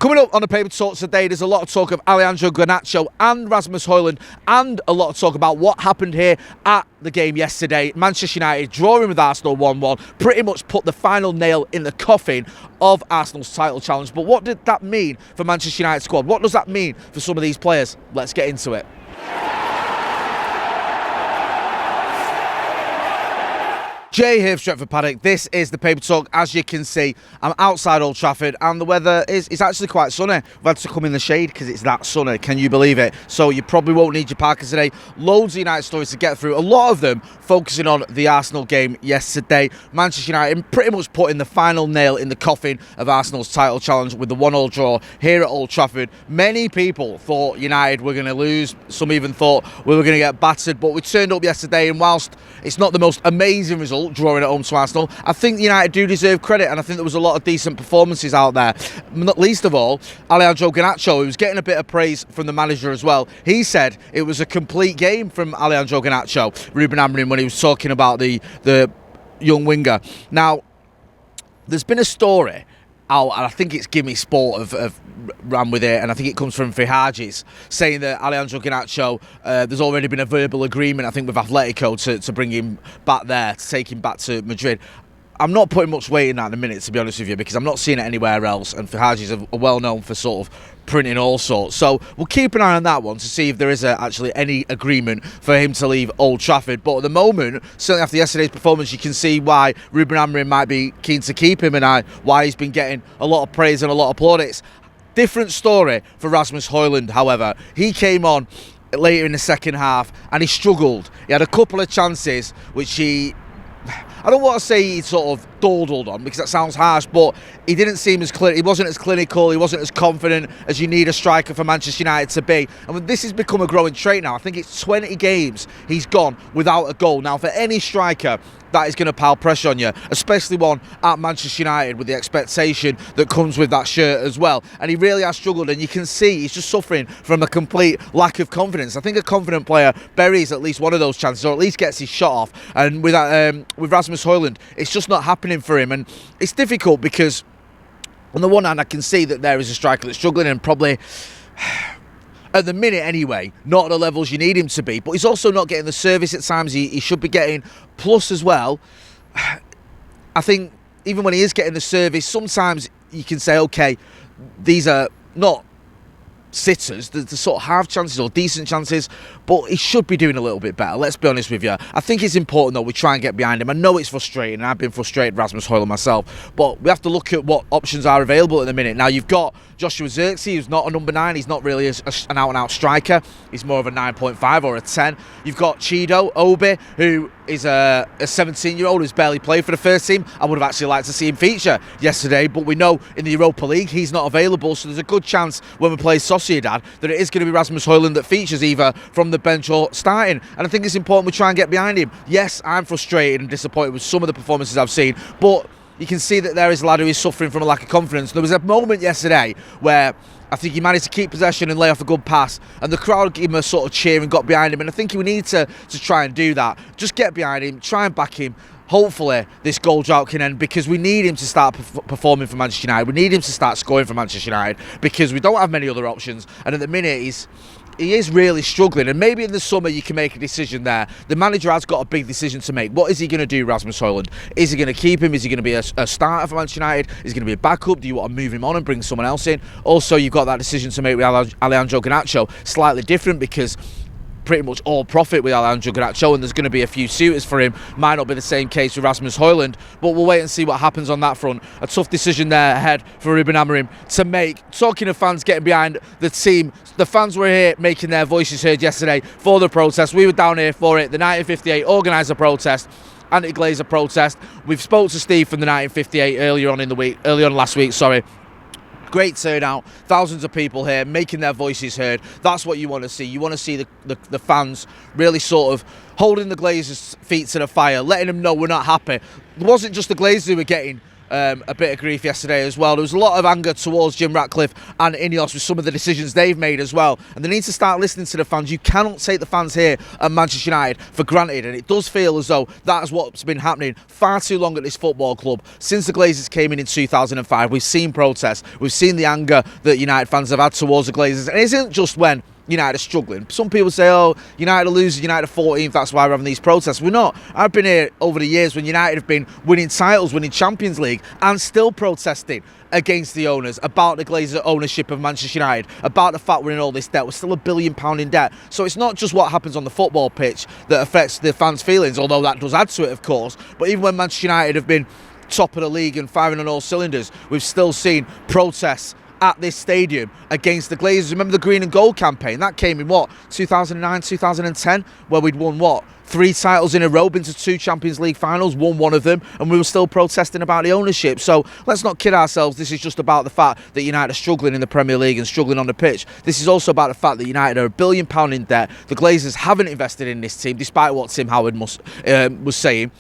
Coming up on the Paper Talk today, there's a lot of talk of Alejandro Garnacho and Rasmus Hojlund, and a lot of talk about what happened here at the game yesterday. Manchester United drawing with Arsenal 1-1, pretty much put the final nail in the coffin of Arsenal's title challenge. But what did that mean for Manchester United squad? What does that mean for some of these players? Let's get into it. Jay here for Stretford, Paddock. This is the Paper Talk. As you can see, I'm outside Old Trafford and the weather is actually quite sunny. We've had to come in the shade because it's that sunny. Can you believe it? So you probably won't need your parkers today. Loads of United stories to get through. A lot of them focusing on the Arsenal game yesterday. Manchester United pretty much putting the final nail in the coffin of Arsenal's title challenge with the 1-1 draw here at Old Trafford. Many people thought United were going to lose. Some even thought we were going to get battered. But we turned up yesterday, and whilst it's not the most amazing result, drawing at home to Arsenal, I think United do deserve credit, and I think there was a lot of decent performances out there. Not least of all, Alejandro Garnacho, who was getting a bit of praise from the manager as well. He said it was a complete game from Alejandro Garnacho, Ruben Amorim, when he was talking about the young winger. Now, there's been a story out, and I think it's Gimme Sport have ran with it, and I think it comes from Fihages, saying that Alejandro Garnacho, there's already been a verbal agreement, I think, with Atletico to bring him back there, to take him back to Madrid. I'm not putting much weight in that in a minute, to be honest with you, because I'm not seeing it anywhere else, and Fihages are well known for sort of printing all sorts. So we'll keep an eye on that one to see if there is actually any agreement for him to leave Old Trafford. But at the moment, certainly after yesterday's performance, you can see why Ruben Amorim might be keen to keep him, and why he's been getting a lot of praise and a lot of plaudits. Different story for Rasmus Hojlund, however. He came on later in the second half and he struggled. He had a couple of chances which I don't want to say he sort of dawdled on, because that sounds harsh, but he didn't seem as clear. He wasn't as clinical, he wasn't as confident as you need a striker for Manchester United to be. And this has become a growing trait now. I think it's 20 games he's gone without a goal. Now, for any striker, that is going to pile pressure on you, especially one at Manchester United with the expectation that comes with that shirt as well. And he really has struggled, and you can see he's just suffering from a complete lack of confidence. I think a confident player buries at least one of those chances, or at least gets his shot off. And with Rasmus Hojlund, it's just not happening for him. And it's difficult because on the one hand, I can see that there is a striker that's struggling, and probably at the minute anyway, not at the levels you need him to be, but he's also not getting the service at times he should be getting. Plus as well, I think even when he is getting the service, sometimes you can say, okay, these are not sitters, the sort of half chances or decent chances, but he should be doing a little bit better, let's be honest with you. I think it's important though we try and get behind him. I know it's frustrating, and I've been frustrated Rasmus Hojlund myself, but we have to look at what options are available at the minute. Now, you've got Joshua Zirkzee, who's not a number 9, he's not really an out-and-out striker, he's more of a 9.5 or a 10. You've got Chido Obi, who is a 17-year-old who's barely played for the first team. I would have actually liked to see him feature yesterday, but we know in the Europa League he's not available, so there's a good chance when we play Sociedad that it is going to be Rasmus Hojlund that features either from the bench or starting. And I think it's important we try and get behind him. Yes, I'm frustrated and disappointed with some of the performances I've seen, but you can see that there is a lad who is suffering from a lack of confidence. There was a moment yesterday where I think he managed to keep possession and lay off a good pass, and the crowd gave him a sort of cheer and got behind him, and I think we need to try and do that. Just get behind him, try and back him. Hopefully this goal drought can end, because we need him to start performing for Manchester United. We need him to start scoring for Manchester United, because we don't have many other options, and at the minute he is really struggling. And maybe in the summer you can make a decision there. The manager has got a big decision to make. What is he going to do, Rasmus Hojlund? Is he going to keep him? Is he going to be a starter for Manchester United? Is he going to be a backup? Do you want to move him on and bring someone else in? Also, you've got that decision to make with Alejandro Garnacho. Slightly different, because pretty much all profit with Alejandro Garnacho, and there's going to be a few suitors for him. Might not be the same case with Rasmus Hojlund, but we'll wait and see what happens on that front. A tough decision there ahead for Ruben Amorim to make. Talking of fans getting behind the team, the fans were here making their voices heard yesterday for the protest. We were down here for it. The 1958 organised a protest, anti-Glazer protest. We've spoke to Steve from the 1958 earlier on last week. Great turnout, thousands of people here making their voices heard. That's what you want to see. You want to see the fans really sort of holding the Glazers' feet to the fire, letting them know we're not happy. It wasn't just the Glazers who were getting a bit of grief yesterday as well. There was a lot of anger towards Jim Ratcliffe and Ineos with some of the decisions they've made as well, and they need to start listening to the fans. You cannot take the fans here at Manchester United for granted, and it does feel as though that is what's been happening far too long at this football club. Since the Glazers came in 2005, we've seen protests, we've seen the anger that United fans have had towards the Glazers, and it isn't just when United are struggling. Some people say, oh, United are losing, United are 14th, that's why we're having these protests. We're not. I've been here over the years when United have been winning titles, winning Champions League, and still protesting against the owners, about the Glazer ownership of Manchester United, about the fact we're in all this debt. We're still £1 billion in debt. So it's not just what happens on the football pitch that affects the fans' feelings, although that does add to it, of course. But even when Manchester United have been top of the league and firing on all cylinders, we've still seen protests at this stadium against the Glazers. Remember the green and gold campaign? That came in 2009, 2010, where we'd won 3 titles in a row, been to 2 Champions League finals, won one of them, and we were still protesting about the ownership. So let's not kid ourselves. This is just about the fact that United are struggling in the Premier League and struggling on the pitch. This is also about the fact that United are £1 billion in debt. The Glazers haven't invested in this team, despite what Tim Howard was saying.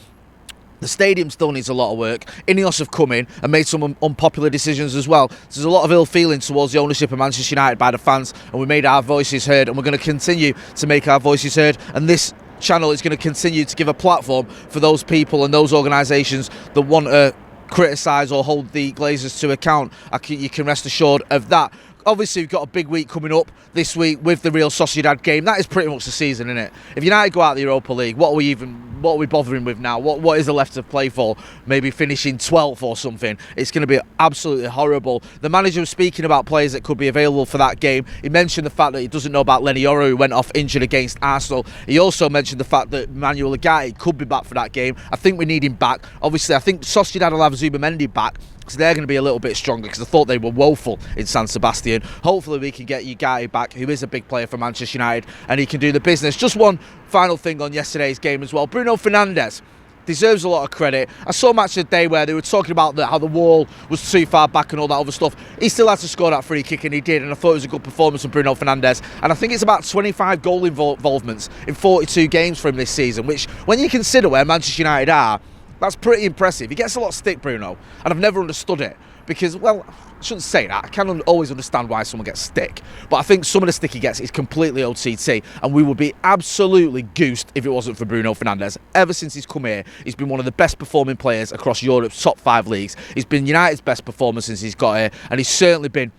The stadium still needs a lot of work. Ineos have come in and made some unpopular decisions as well. There's a lot of ill feeling towards the ownership of Manchester United by the fans, and we made our voices heard, and we're going to continue to make our voices heard. And this channel is going to continue to give a platform for those people and those organisations that want to criticise or hold the Glazers to account. You can rest assured of that. Obviously, we've got a big week coming up this week with the Real Sociedad game. That is pretty much the season, isn't it? If United go out of the Europa League, what are we bothering with now? What is there left to play for? Maybe finishing 12th or something. It's going to be absolutely horrible. The manager was speaking about players that could be available for that game. He mentioned the fact that he doesn't know about Lenny Yoro, who went off injured against Arsenal. He also mentioned the fact that Manuel Ugarte could be back for that game. I think we need him back. Obviously, I think Sociedad will have Zubamendi back, so they're going to be a little bit stronger, because I thought they were woeful in San Sebastian. Hopefully we can get Ugarte back, who is a big player for Manchester United, and he can do the business. Just one final thing on yesterday's game as well. Bruno Fernandes deserves a lot of credit. I saw Match of the Day where they were talking about how the wall was too far back and all that other stuff. He still had to score that free kick, and he did, and I thought it was a good performance from Bruno Fernandes. And I think it's about 25 goal involvements in 42 games for him this season, which, when you consider where Manchester United are, that's pretty impressive. He gets a lot of stick, Bruno, and I've never understood it, because, well, I shouldn't say that. I can always understand why someone gets stick, but I think some of the stick he gets is completely OTT, and we would be absolutely goosed if it wasn't for Bruno Fernandes. Ever since he's come here, he's been one of the best performing players across Europe's top 5 leagues. He's been United's best performer since he's got here, and he's certainly been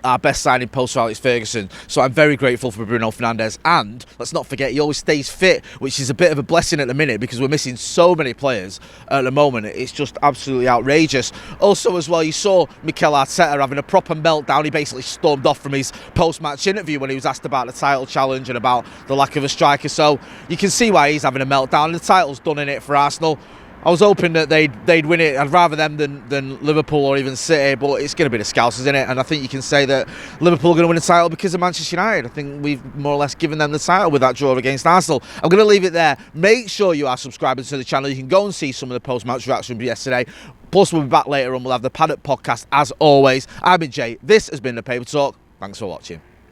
our best signing post Alex Ferguson. So I'm very grateful for Bruno Fernandes, and let's not forget he always stays fit, which is a bit of a blessing at the minute, because we're missing so many players at the moment. It's just absolutely outrageous. Also as well, you saw Mikel Arteta having a proper meltdown. He basically stormed off from his post-match interview when he was asked about the title challenge and about the lack of a striker. So you can see why he's having a meltdown. The title's done in it for Arsenal. I was hoping that they'd win it. I'd rather them than Liverpool or even City, but it's going to be the Scousers, isn't it? And I think you can say that Liverpool are going to win the title because of Manchester United. I think we've more or less given them the title with that draw against Arsenal. I'm going to leave it there. Make sure you are subscribing to the channel. You can go and see some of the post-match reaction from yesterday. Plus, we'll be back later on. We'll have the Paddock podcast as always. I've been Jay. This has been the Paper Talk. Thanks for watching.